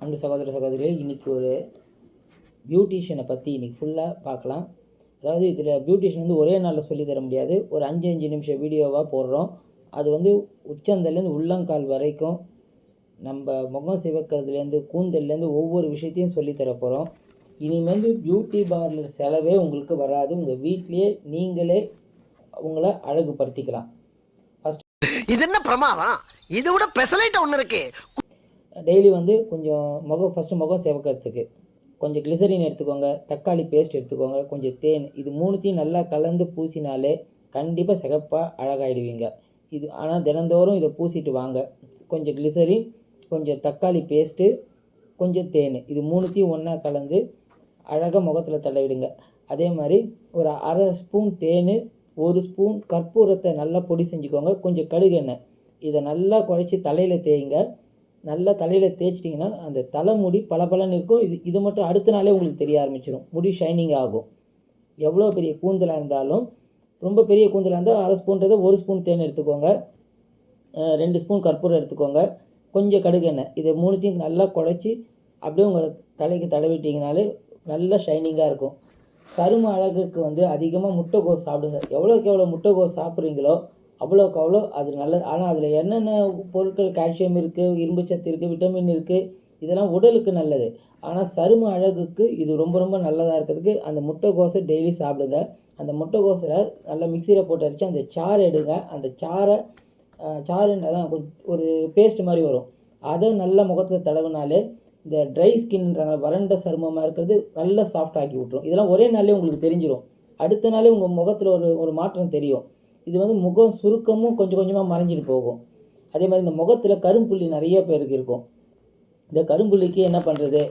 அன்பு சகோதர சகோதரிகளே, இன்றைக்கி ஒரு பியூட்டிஷியனை பற்றி இன்றைக்கி ஃபுல்லாக பார்க்கலாம். அதாவது இதில் பியூட்டிஷியன் வந்து ஒரே நாளில் சொல்லித்தர முடியாது. ஒரு 5 நிமிஷம் வீடியோவாக போடுறோம். அது வந்து உச்சந்தலேருந்து உள்ளங்கால் வரைக்கும் நம்ம முகம் சிவக்கிறதுலேருந்து கூந்தல்லேருந்து ஒவ்வொரு விஷயத்தையும் சொல்லித்தர போகிறோம். இனிமேல் பியூட்டி பார்லர் செலவே உங்களுக்கு வராது. உங்கள் வீட்லேயே நீங்களே உங்களை அழகுபடுத்திக்கலாம். இது என்ன பிரமாதம்? இது விட பெசலைட் ஒன்று இருக்கு. டெய்லி வந்து கொஞ்சம் ஃபஸ்ட்டு முகம் சிவக்கிறதுக்கு கொஞ்சம் கிளிசரின் எடுத்துக்கோங்க, தக்காளி பேஸ்ட் எடுத்துக்கோங்க, கொஞ்சம் தேன். இது மூணுத்தையும் நல்லா கலந்து பூசினாலே கண்டிப்பாக சிகப்பாக அழகாயிடுவீங்க. இது ஆனால் தினந்தோறும் இதை பூசிட்டு வாங்க. கொஞ்சம் கிளிசரின், கொஞ்சம் தக்காளி பேஸ்ட்டு, கொஞ்சம் தேன், இது மூணுத்தையும் ஒன்றா கலந்து அழகாக முகத்தில் தடவிடுங்க. அதே மாதிரி ஒரு அரை ஸ்பூன் தேன், 1 ஸ்பூன் கற்பூரத்தை நல்லா பொடி செஞ்சுக்கோங்க, கொஞ்சம் கடுகு எண்ணெய், இதை நல்லா குழச்சி தலையில் தேய்ங்க. நல்லா தலையில் தேய்ச்சிட்டிங்கன்னா அந்த தலைமுடி பளபளன்னு இருக்கும். இது மட்டும் அடுத்த நாளே உங்களுக்கு தெரிய ஆரம்பிச்சிடும். முடி ஷைனிங் ஆகும். எவ்வளோ பெரிய கூந்தலாக இருந்தாலும், ரொம்ப பெரிய கூந்தலாக இருந்தால் அரை ஸ்பூன்றதை 1 ஸ்பூன் தேன் எடுத்துக்கோங்க, 2 ஸ்பூன் கற்பூரம் எடுத்துக்கோங்க, கொஞ்சம் கடுகு எண்ணெய், இதை மூணுத்தையும் நல்லா குழச்சி அப்படியே உங்கள் தலைக்கு தடவிட்டிங்கனாலே நல்லா ஷைனிங்காக இருக்கும். சரும அழகுக்கு வந்து அதிகமாக முட்டைகோஸ் சாப்பிடுங்க. எவ்வளோக்கு எவ்வளோ முட்டைகோஸ் சாப்பிட்றீங்களோ அவ்வளோக்கு அவ்வளோ அது நல்லது. ஆனால் அதில் என்னென்ன பொருட்கள், கால்சியம் இருக்குது, இரும்பு சத்து இருக்குது, விட்டமின் இருக்குது, இதெல்லாம் உடலுக்கு நல்லது. ஆனால் சரும அழகுக்கு இது ரொம்ப ரொம்ப நல்லதாக இருக்கிறதுக்கு அந்த முட்டைகோஸை டெய்லி சாப்பிடுங்க. அந்த முட்டைகோஸில் நல்லா மிக்சியில் போட்டு அடித்து அந்த சாறை எடுங்க. அந்த சாறுன்னு தான் ஒரு பேஸ்ட் மாதிரி வரும். அதை நல்லா முகத்தில் தடவினாலே இந்த ட்ரை ஸ்கின்ன்றாங்க, வறண்ட சருமமாக இருக்கிறது நல்லா சாஃப்ட் ஆக்கி விட்ரும். இதெல்லாம் ஒரே நாளே உங்களுக்கு தெரிஞ்சிடும். அடுத்த நாளே உங்கள் முகத்தில் ஒரு மாற்றம் தெரியும். இது வந்து முகம் சுருக்கமும் கொஞ்சம் கொஞ்சமாக மறைஞ்சிட்டு போகும். அதே மாதிரி இந்த முகத்தில் கரும்புள்ளி நிறைய பேருக்கு இருக்கும். இந்த கரும்புள்ளிக்கு என்ன பண்ணுறது?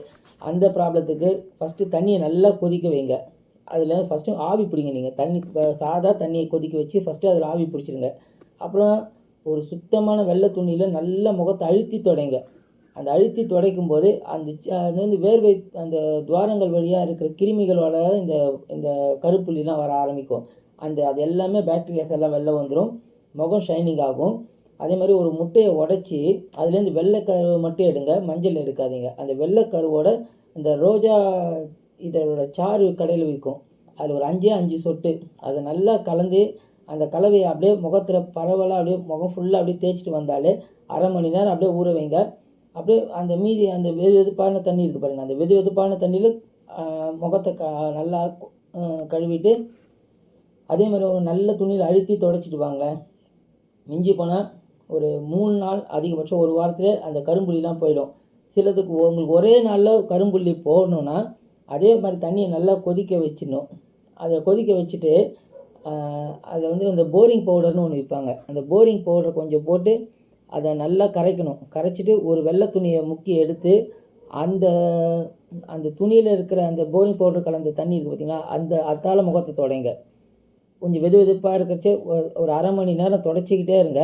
அந்த ப்ராப்ளத்துக்கு ஃபஸ்ட்டு தண்ணியை நல்லா கொதிக்க வைங்க. அதில் ஃபஸ்ட்டு ஆவி பிடிங்க. நீங்கள் சாதா தண்ணியை கொதிக்க வச்சு ஃபஸ்ட்டு அதில் ஆவி பிடிச்சிருங்க. அப்புறம் ஒரு சுத்தமான வெள்ளை துணியில் நல்லா முகத்தை அழுத்தி துடைங்க. அந்த அழுத்தி துடைக்கும் போது அது வந்து வேர்வை அந்த துவாரங்கள் வழியாக இருக்கிற கிருமிகள் வளராத இந்த கருப்புள்ளிலாம் வர ஆரம்பிக்கும். அது எல்லாமே பாக்டீரியாஸ் எல்லாம் வெளில வந்துடும். முகம் ஷைனிங் ஆகும். அதே மாதிரி ஒரு முட்டையை உடச்சி அதுலேருந்து வெள்ளைக்கருவை மட்டும் எடுங்க, மஞ்சள் எடுக்காதீங்க. அந்த வெள்ளைக்கருவோட இந்த ரோஜா இதோட சாறு கடையில் விற்கும், அதில் ஒரு 5 சொட்டு அதை நல்லா கலந்து அந்த கலவையை அப்படியே முகத்தில் பரவலாக அப்படியே முகம் ஃபுல்லாக அப்படியே தேய்ச்சிட்டு வந்தாலே அரை மணி நேரம் அப்படியே ஊற வைங்க. அப்படியே அந்த மீதி அந்த வெதுவெதுப்பான தண்ணி இருக்குது பாருங்கள், அந்த வெதுவெதுப்பான தண்ணியில் முகத்தை நல்லா கழுவிட்டு அதே மாதிரி ஒரு நல்ல துணியில் அழுத்தி துடைச்சிட்டு வாங்க. மிஞ்சி போனால் ஒரு 3 நாள், அதிகபட்சம் 1 வாரத்தில் அந்த கரும்புள்ளிலாம் போயிடும். சிலதுக்கு உங்களுக்கு ஒரே நாளில் கரும்புள்ளி போடணுன்னா அதே மாதிரி தண்ணியை நல்லா கொதிக்க வச்சிடணும். அதை கொதிக்க வச்சுட்டு அதில் வந்து அந்த போரிங் பவுடர்னு ஒன்று விற்பாங்க. அந்த போரிங் பவுடர் கொஞ்சம் போட்டு அதை நல்லா கரைக்கணும். கரைச்சிட்டு ஒரு வெள்ளை துணியை முக்கி எடுத்து அந்த துணியில் இருக்கிற அந்த போரிங் பவுடர் கலந்த தண்ணி இருக்குது பார்த்தீங்களா, அதால் முகத்தை துடைங்க. கொஞ்சம் வெதுப்பாக இருக்கிறச்சே ஒரு அரை மணி நேரம் துடைச்சிக்கிட்டே இருங்க.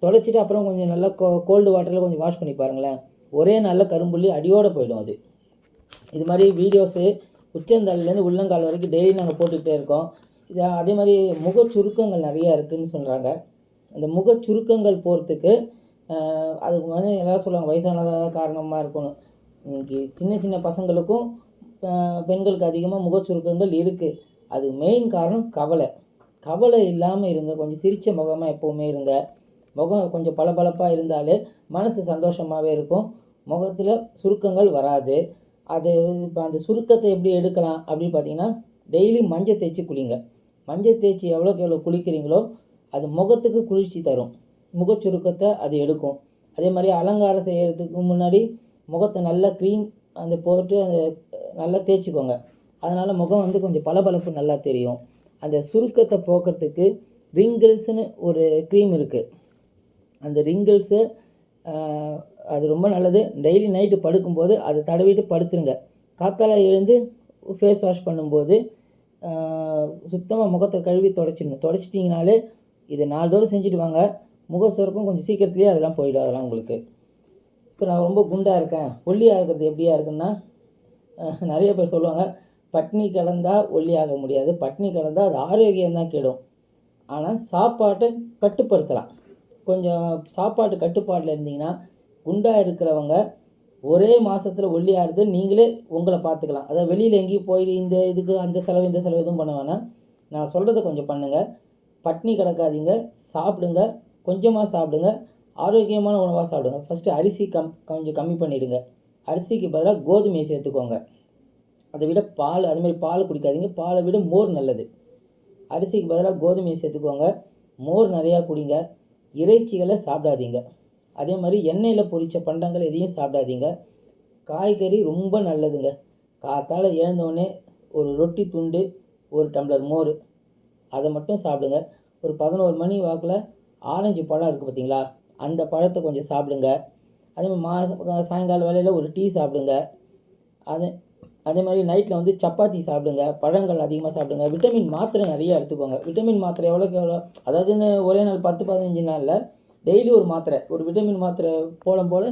துடைச்சிட்டு அப்புறம் கொஞ்சம் நல்லா கோல்டு வாட்டரில் கொஞ்சம் வாஷ் பண்ணி பாருங்களேன். ஒரே நாளில் கரும்புள்ளி அடியோடு போயிடும். இது மாதிரி வீடியோஸு உச்சந்தலையிலேருந்து உள்ளங்கால் வரைக்கும் டெய்லி நாங்கள் போட்டுக்கிட்டே இருக்கோம். அதே மாதிரி முகச்சுருக்கங்கள் நிறையா இருக்குதுன்னு சொல்கிறாங்க. அந்த முகச்சுருக்கங்கள் போகிறதுக்கு அதுக்கு வந்து எல்லோரும் சொல்லுவாங்க வயசானதாக காரணமாக இருக்கணும். இன்னைக்கு சின்ன சின்ன பசங்களுக்கும் பெண்களுக்கு அதிகமாக முகச்சுருக்கங்கள் இருக்குது. அது மெயின் காரணம் கவலை இல்லாமல் இருங்க. கொஞ்சம் சிரித்த முகமாக எப்போவுமே இருங்க. முகம் கொஞ்சம் பளபளப்பாக இருந்தாலே மனசு சந்தோஷமாகவே இருக்கும். முகத்தில் சுருக்கங்கள் வராது. இப்போ அந்த சுருக்கத்தை எப்படி எடுக்கலாம் அப்படின்னு பார்த்தீங்கன்னா, டெய்லி மஞ்சள் தேய்ச்சி குளிங்க. மஞ்சள் தேய்ச்சி எவ்வளோக்கு எவ்வளோ குளிக்கிறீங்களோ அது முகத்துக்கு குளிர்ச்சி தரும், முகச்சுருக்கத்தை அது எடுக்கும். அதே மாதிரி அலங்காரம் செய்கிறதுக்கு முன்னாடி முகத்தை நல்லா க்ரீம் போட்டு நல்லா தேய்ச்சிக்கோங்க. அதனால் முகம் வந்து கொஞ்சம் பளபளப்பு நல்லா தெரியும். அந்த சுருக்கத்தை போக்குறதுக்கு ரிங்கிள்ஸ்னு ஒரு க்ரீம் இருக்குது. அந்த ரிங்கிள்ஸு அது ரொம்ப நல்லது. டெய்லி நைட்டு படுக்கும்போது அதை தடவிட்டு படுத்துருங்க. காத்தால எழுந்து ஃபேஸ் வாஷ் பண்ணும்போது சுத்தமாக முகத்தை கழுவி துடைச்சிடணும். துடைச்சிட்டிங்கனாலே இதை 4 தடவை செஞ்சுட்டு வாங்க. முக சுருக்கம் கொஞ்சம் சீக்கிரத்துலேயே அதெல்லாம் போயிடும். அதெல்லாம் உங்களுக்கு இப்போ நான் ரொம்ப குண்டாக இருக்கேன், ஒல்லியாக இருக்கிறது எப்படியா இருக்குன்னா, நிறைய பேர் சொல்லுவாங்க பட்னி கிடந்தால் ஒல்லியாக முடியாது, பட்னி கிடந்தால் அது ஆரோக்கியம்தான் கெடும். ஆனால் சாப்பாட்டை கட்டுப்படுத்தலாம். கொஞ்சம் சாப்பாட்டு கட்டுப்பாட்டில் இருந்தீங்கன்னா குண்டாக இருக்கிறவங்க ஒரே மாதத்தில் ஒல்லியாகிறது நீங்களே உங்களை பார்த்துக்கலாம். அதாவது வெளியில் எங்கேயும் போய் இந்த இதுக்கு அந்த செலவு இந்த செலவு எதுவும் பண்ண வேணாம். நான் சொல்கிறத கொஞ்சம் பண்ணுங்கள். பட்னி கிடக்காதீங்க, சாப்பிடுங்க, கொஞ்சமாக சாப்பிடுங்க, ஆரோக்கியமான உணவாக சாப்பிடுங்க. ஃபஸ்ட்டு அரிசி கொஞ்சம் கம்மி பண்ணிவிடுங்க. அரிசிக்கு பதிலாக கோதுமையை சேர்த்துக்கோங்க. அதை விட பால், அதுமாதிரி பால் குடிக்காதீங்க. பாலை விட மோர் நல்லது. அரிசிக்கு பதிலாக கோதுமையை சேர்த்துக்கோங்க. மோர் நிறையா குடிங்க. இறைச்சிகளை சாப்பிடாதீங்க. அதே மாதிரி எண்ணெயில் பொரித்த பண்டங்கள் எதையும் சாப்பிடாதீங்க. காய்கறி ரொம்ப நல்லதுங்க. காத்தால் எழுந்தோடனே ஒரு ரொட்டி துண்டு, ஒரு டம்ளர் மோர், அதை மட்டும் சாப்பிடுங்க. ஒரு 11 மணி வாக்கில் ஆரஞ்சு பழம் இருக்குது பார்த்தீங்களா, அந்த பழத்தை கொஞ்சம் சாப்பிடுங்க. அதேமாதிரி சாயங்கால வேளையில் ஒரு டீ சாப்பிடுங்க. அதே மாதிரி நைட்டில் வந்து சப்பாத்தி சாப்பிடுங்க. பழங்கள் அதிகமாக சாப்பிடுங்க. விட்டமின் மாத்திரை நிறையா எடுத்துக்கோங்க. விட்டமின் மாத்திரை எவ்வளோக்கு எவ்வளோ, அதாவதுன்னு ஒரே நாள் 10-15 நாளில் டெய்லி ஒரு மாத்திரை, ஒரு விட்டமின் மாத்திரை போல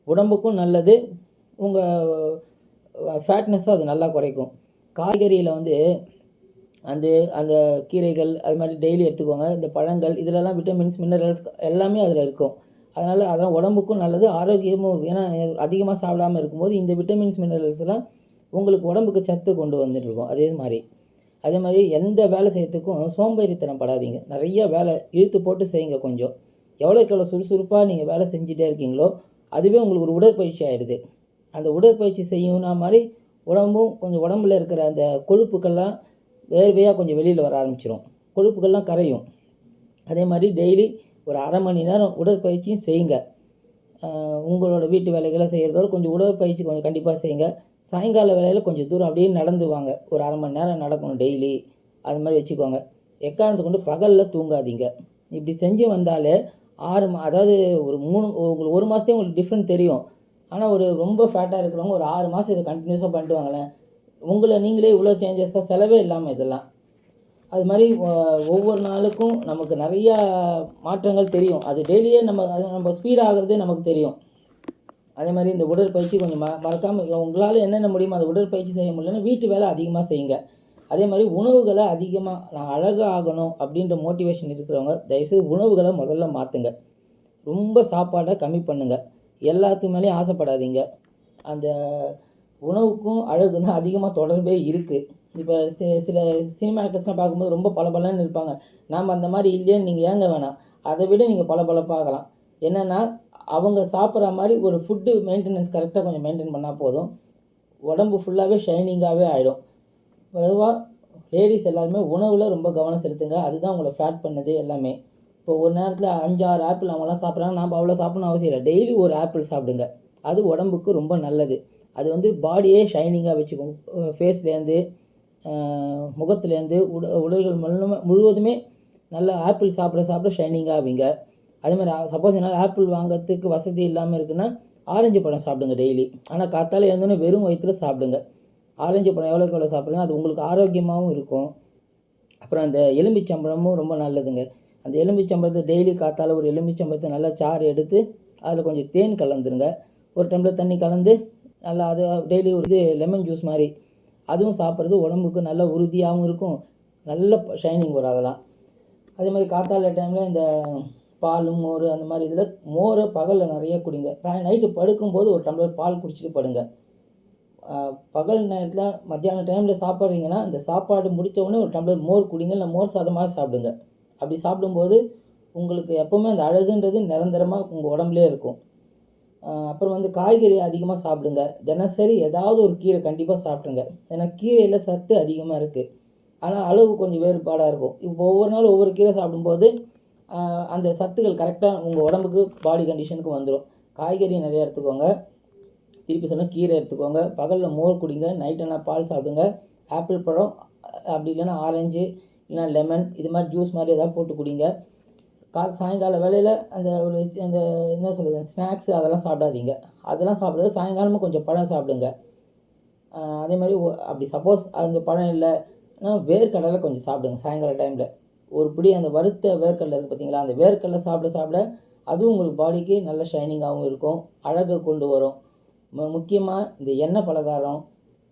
உடம்புக்கும் நல்லது. உங்கள் ஃபேட்னஸும் அது நல்லா குறைக்கும். காய்கறியில் வந்து அந்த அந்த கீரைகள் அது மாதிரி டெய்லி எடுத்துக்கோங்க. இந்த பழங்கள் இதிலெல்லாம் விட்டமின்ஸ், மினரல்ஸ் எல்லாமே அதில் இருக்கும். அதனால் அதெல்லாம் உடம்புக்கும் நல்லது, ஆரோக்கியமும் இருக்கும். ஏன்னா அதிகமாக சாப்பிடாமல் இருக்கும்போது இந்த விட்டமின்ஸ், மினரல்ஸ்லாம் உங்களுக்கு உடம்புக்கு சத்து கொண்டு வந்துட்டுருக்கும். அதே மாதிரி எந்த வேலை செய்யறதுக்கும் சோம்பேறித்தனம் படாதீங்க. நிறைய வேலை இழுத்து போட்டு செய்யுங்க. கொஞ்சம் எவ்வளோக்கு எவ்வளோ சுறுசுறுப்பாக நீங்கள் வேலை செஞ்சுட்டே இருக்கீங்களோ அதுவே உங்களுக்கு ஒரு உடற்பயிற்சி ஆகிடுது. அந்த உடற்பயிற்சி செய்யணும்னா மாதிரி உடம்பும் கொஞ்சம், உடம்புல இருக்கிற அந்த கொழுப்புக்கள்லாம் வேர்வையாக கொஞ்சம் வெளியில் வர ஆரம்பிச்சிடும். கொழுப்புக்கள்லாம் கரையும். அதே மாதிரி டெய்லி ஒரு அரை மணி நேரம் உடற்பயிற்சியும் செய்யுங்க. உங்களோட வீட்டு வேலைகளை செய்கிறதோட கொஞ்சம் உடற்பயிற்சி கொஞ்சம் கண்டிப்பாக செய்யுங்க. சாயங்கால வேலையில் கொஞ்சம் தூரம் அப்படியே நடந்து வாங்க. ஒரு அரை மணி நேரம் நடக்கணும் டெய்லி. அது மாதிரி வச்சுக்கோங்க. எக்காரணத்தை கொண்டு பகலில் தூங்காதீங்க. இப்படி செஞ்சு வந்தாலே அதாவது உங்களுக்கு 1 மாதத்தையும் உங்களுக்கு டிஃப்ரெண்ட் தெரியும். ஆனால் ஒரு ரொம்ப ஃபேட்டாக இருக்கிறவங்க ஒரு 6 மாதம் இதை கண்டினியூஸாக பண்ணிட்டு வாங்களேன், உங்களை நீங்களே இவ்வளோ சேஞ்சஸாக செலவே இல்லாமல் இதெல்லாம். அது மாதிரி ஒவ்வொரு நாளுக்கும் நமக்கு நிறையா மாற்றங்கள் தெரியும். அது டெய்லியே நம்ம ஸ்பீட் ஆகிறதே நமக்கு தெரியும். அதே மாதிரி இந்த உடற்பயிற்சி கொஞ்சம் மறக்காமல் உங்களால் என்னென்ன முடியுமோ அந்த உடற்பயிற்சி செய்ய முடியலன்னா வீட்டு வேலை அதிகமாக செய்யுங்க. அதே மாதிரி உணவுகளை அதிகமாக, நான் அழகாக ஆகணும் அப்படின்ற மோட்டிவேஷன் இருக்கிறவங்க தயவுசெய்து உணவுகளை முதல்ல மாற்றுங்க. ரொம்ப சாப்பாடை கம்மி பண்ணுங்கள். எல்லாத்துக்கு மேலேயும் ஆசைப்படாதீங்க. அந்த உணவுக்கும் அழகு தான் அதிகமாக தொடர்பே இருக்குது. இப்போ சில சினிமா ஆக்டர்ஸ்லாம் பார்க்கும்போது ரொம்ப பளபளன்னு இருப்பாங்க. நாம் அந்த மாதிரி இல்லையேன்னு நீங்கள் ஏங்க வேணாம். அதை விட நீங்கள் பளபளப்பாகலாம். என்னென்னா அவங்க சாப்பிட்ற மாதிரி ஒரு ஃபுட்டு மெயின்டெனன்ஸ் கரெக்டாக கொஞ்சம் மெயின்டைன் பண்ணால் போதும். உடம்பு ஃபுல்லாகவே ஷைனிங்காகவே ஆகிடும். பொதுவாக லேடிஸ் எல்லாருமே உணவில் ரொம்ப கவனம் செலுத்துங்க. அதுதான் உங்களை ஃபேட் பண்ணுது எல்லாமே. இப்போ ஒரு நேரத்தில் 5-6 ஆப்பிள் அவங்களாம் சாப்பிட்றாங்க, நாம் அவ்வளோ சாப்பிடணும் அவசியம் இல்லை. டெய்லி ஒரு ஆப்பிள் சாப்பிடுங்க. அது உடம்புக்கு ரொம்ப நல்லது. அது வந்து பாடியே ஷைனிங்காக வச்சுக்கும். ஃபேஸ்லேருந்து முகத்துலேருந்து உடல்கள் முழுவதுமே நல்லா ஆப்பிள் சாப்பிட ஷைனிங்காக ஆவீங்க. அதேமாதிரி சப்போஸ் என்னால் ஆப்பிள் வாங்கிறதுக்கு வசதி இல்லாமல் இருக்குன்னா ஆரஞ்சு பழம் சாப்பிடுங்க டெய்லி. ஆனால் காத்தால எழுந்தோன்னே வெறும் வயிற்றில் சாப்பிடுங்க. ஆரஞ்சு பழம் எவ்வளோக்கு எவ்வளோ சாப்பிடுங்க, அது உங்களுக்கு ஆரோக்கியமாகவும் இருக்கும். அப்புறம் அந்த எலும்பிச்சம்பழமும் ரொம்ப நல்லதுங்க. அந்த எலும்பிச்சம்பழத்தை டெய்லி காத்தால ஒரு எலும்பிச்சம்பழத்தை நல்லா சாறு எடுத்து அதில் கொஞ்சம் தேன் கலந்துருங்க. ஒரு டம்ளர் தண்ணி கலந்து நல்லா அது டெய்லி ஒரு லெமன் ஜூஸ் மாதிரி அதுவும் சாப்பிட்றது உடம்புக்கு நல்ல உறுதியாகவும் இருக்கும். நல்ல ஷைனிங் வரும் அதெல்லாம். அதே மாதிரி காத்தால டைமில் இந்த பால், மோர் அந்த மாதிரி இதில் மோரை பகலில் நிறைய குடிங்க. நைட்டு படுக்கும்போது ஒரு டம்ளர் பால் குடிச்சிட்டு படுங்க. பகல் நேரத்தில் மத்தியான டைமில் சாப்பிட்றீங்கன்னா இந்த சாப்பாடு முடித்த உடனே ஒரு டம்ளர் மோர் குடிங்க. இல்லை மோர் சாதமாக சாப்பிடுங்க. அப்படி சாப்பிடும்போது உங்களுக்கு எப்போவுமே அந்த அழகுன்றது நிரந்தரமாக உங்கள் உடம்புலே இருக்கும். அப்புறம் வந்து காய்கறி அதிகமாக சாப்பிடுங்க. தினசரி ஏதாவது ஒரு கீரை கண்டிப்பாக சாப்பிடுங்க. ஏன்னா கீரையில் சத்து அதிகமாக இருக்குது. ஆனால் அளவு கொஞ்சம் வேறுபாடாக இருக்கும். இப்போ ஒவ்வொரு நாள் ஒவ்வொரு கீரை சாப்பிடும்போது அந்த சத்துக்கள் கரெக்டாக உங்கள் உடம்புக்கு பாடி கண்டிஷனுக்கு வந்துடும். காய்கறி நிறையா எடுத்துக்கோங்க. திருப்பி சொன்னால் கீரை எடுத்துக்கோங்க. பகலில் மோர் குடிங்க. நைட்டெல்லாம் பால் சாப்பிடுங்க. ஆப்பிள் பழம், அப்படி இல்லைன்னா ஆரஞ்சு, இல்லைனா லெமன், இது மாதிரி ஜூஸ் மாதிரி எதாவது போட்டு குடிங்க. சாயங்கால வேளையில் அந்த என்ன சொல்கிறது, ஸ்நாக்ஸு அதெல்லாம் சாப்பிடாதீங்க. அதெல்லாம் சாப்பிடாது. சாயங்காலமாக கொஞ்சம் பழம் சாப்பிடுங்க. அதே மாதிரி அப்படி சப்போஸ் அந்த பழம் இல்லைன்னா வேர்க்கடலை கொஞ்சம் சாப்பிடுங்க. சாயங்கால டைமில் ஒரு பிடி அந்த வறுத்த வேர்க்கடலை இருக்குது பார்த்தீங்களா, அந்த வேர்க்கடலை சாப்பிட அதுவும் உங்களுக்கு பாடிக்கு நல்ல ஷைனிங்காகவும் இருக்கும், அழகை கொண்டு வரும். முக்கியமாக இந்த எண்ணெய் பலகாரம்,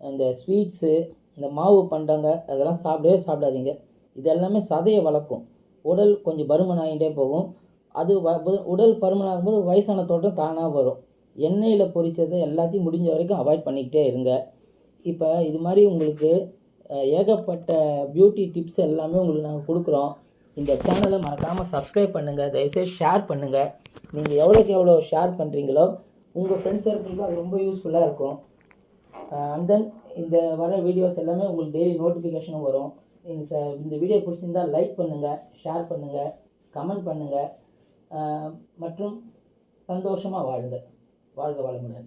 இந்த ஸ்வீட்ஸு, இந்த மாவு பண்டங்க அதெல்லாம் சாப்பிடாதீங்க. இது எல்லாமே சதையை வளர்க்கும். உடல் கொஞ்சம் பருமன் ஆகிட்டே போகும். அது உடல் பருமன் ஆகும்போது வயசான தோட்டம் தானாக வரும். எண்ணெயில் பொரித்ததை எல்லாத்தையும் முடிஞ்ச வரைக்கும் அவாய்ட் பண்ணிக்கிட்டே இருங்க. இப்போ இது மாதிரி உங்களுக்கு ஏகப்பட்ட பியூட்டி டிப்ஸ் எல்லாமே உங்களுக்கு நாங்கள் கொடுக்குறோம். இந்த சேனலை மறக்காமல் சப்ஸ்கிரைப் பண்ணுங்கள், தயவுசெய்து ஷேர் பண்ணுங்கள். நீங்கள் எவ்வளோக்கு எவ்வளோ ஷேர் பண்ணுறீங்களோ உங்கள் ஃப்ரெண்ட்ஸ் சர்க்கிளுக்கு அது ரொம்ப யூஸ்ஃபுல்லாக இருக்கும். அண்ட் தென் இந்த வர வீடியோஸ் எல்லாமே உங்களுக்கு டெய்லி நோட்டிஃபிகேஷனும் வரும். இந்த வீடியோ பிடிச்சிருந்தால் லைக் பண்ணுங்கள், ஷேர் பண்ணுங்கள், கமெண்ட் பண்ணுங்கள் மற்றும் சந்தோஷமாக வாழுங்க. வாழ்க வளமுடன்.